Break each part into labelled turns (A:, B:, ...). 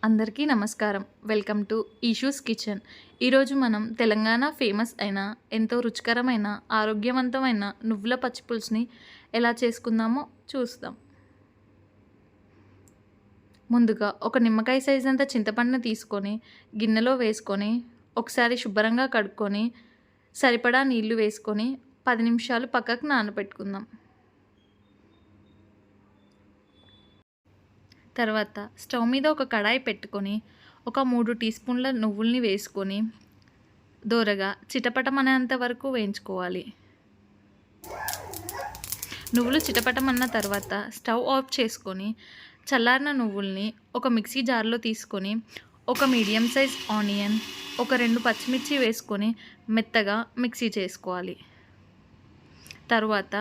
A: అందరికీ నమస్కారం. Welcome to Eshu's kitchen. ఈరోజు మనం తెలంగాణ ఫేమస్ అయిన ఎంతో రుచికరమైన ఆరోగ్యవంతమైన నువ్వుల పచ్చిపులుసుని ఎలా చేసుకుందామో చూస్తాం. ముందుగా ఒక నిమ్మకాయ సైజ్ అంత చింతపండుని తీసుకొని గిన్నెలో వేసుకొని ఒకసారి శుభ్రంగా కడుక్కొని సరిపడా నీళ్లు వేసుకొని 10 నిమిషాలు పక్కకు నానబెట్టుకుందాం. తర్వాత స్టవ్ మీద ఒక కడాయి పెట్టుకొని ఒక 3 టీ స్పూన్ల నువ్వుల్ని వేసుకొని దోరగా చిటపటమనేంత వరకు వేయించుకోవాలి. నువ్వులు చిటపటమన్న తర్వాత స్టవ్ ఆఫ్ చేసుకొని చల్లారిన నువ్వుల్ని ఒక మిక్సీ జార్లో తీసుకొని ఒక మీడియం సైజ్ ఆనియన్, ఒక 2 పచ్చిమిర్చి వేసుకొని మెత్తగా మిక్సీ చేసుకోవాలి. తరువాత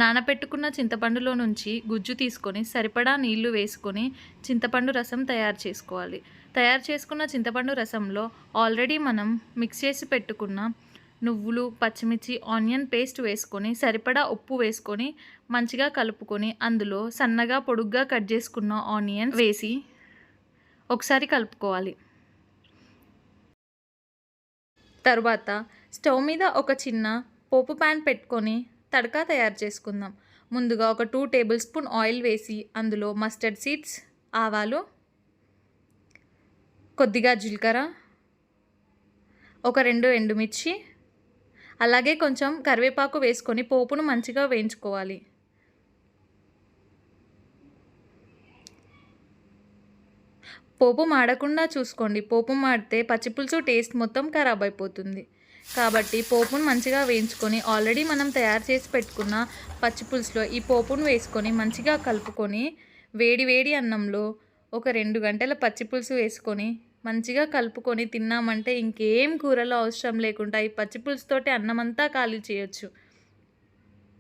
A: నానబెట్టుకున్న చింతపండులో నుంచి గుజ్జు తీసుకొని సరిపడా నీళ్లు వేసుకొని చింతపండు రసం తయారు చేసుకోవాలి. తయారు చేసుకున్న చింతపండు రసంలో ఆల్రెడీ మనం మిక్స్ చేసి పెట్టుకున్న నువ్వులు, పచ్చిమిర్చి, ఆనియన్ పేస్ట్ వేసుకొని సరిపడా ఉప్పు వేసుకొని మంచిగా కలుపుకొని అందులో సన్నగా పొడుగ్గా కట్ చేసుకున్న ఆనియన్ వేసి ఒకసారి కలుపుకోవాలి. తరువాత స్టవ్ మీద ఒక చిన్న పోపు ప్యాన్ పెట్టుకొని తడకా తయారు చేసుకుందాం. ముందుగా ఒక 2 టేబుల్ స్పూన్ ఆయిల్ వేసి అందులో మస్టర్డ్ సీడ్స్, ఆవాలు, కొద్దిగా జీలకర్ర, ఒక 2 ఎండుమిర్చి, అలాగే కొంచెం కరివేపాకు వేసుకొని పోపును మంచిగా వేయించుకోవాలి. పోపు మాడకుండా చూసుకోండి. పోపు మాడితే పచ్చిపులుసు టేస్ట్ మొత్తం ఖరాబ్ అయిపోతుంది. కాబట్టి పోపును మంచిగా వేయించుకొని ఆల్రెడీ మనం తయారు చేసి పెట్టుకున్న పచ్చిపులుసులో ఈ పోపును వేసుకొని మంచిగా కలుపుకొని వేడి వేడి అన్నంలో ఒక 2 గంటల పచ్చిపులుసు వేసుకొని మంచిగా కలుపుకొని తిన్నామంటే ఇంకేం కూరలో అవసరం లేకుండా ఈ పచ్చిపులుసుతోటి అన్నం అంతా ఖాళీ చేయొచ్చు.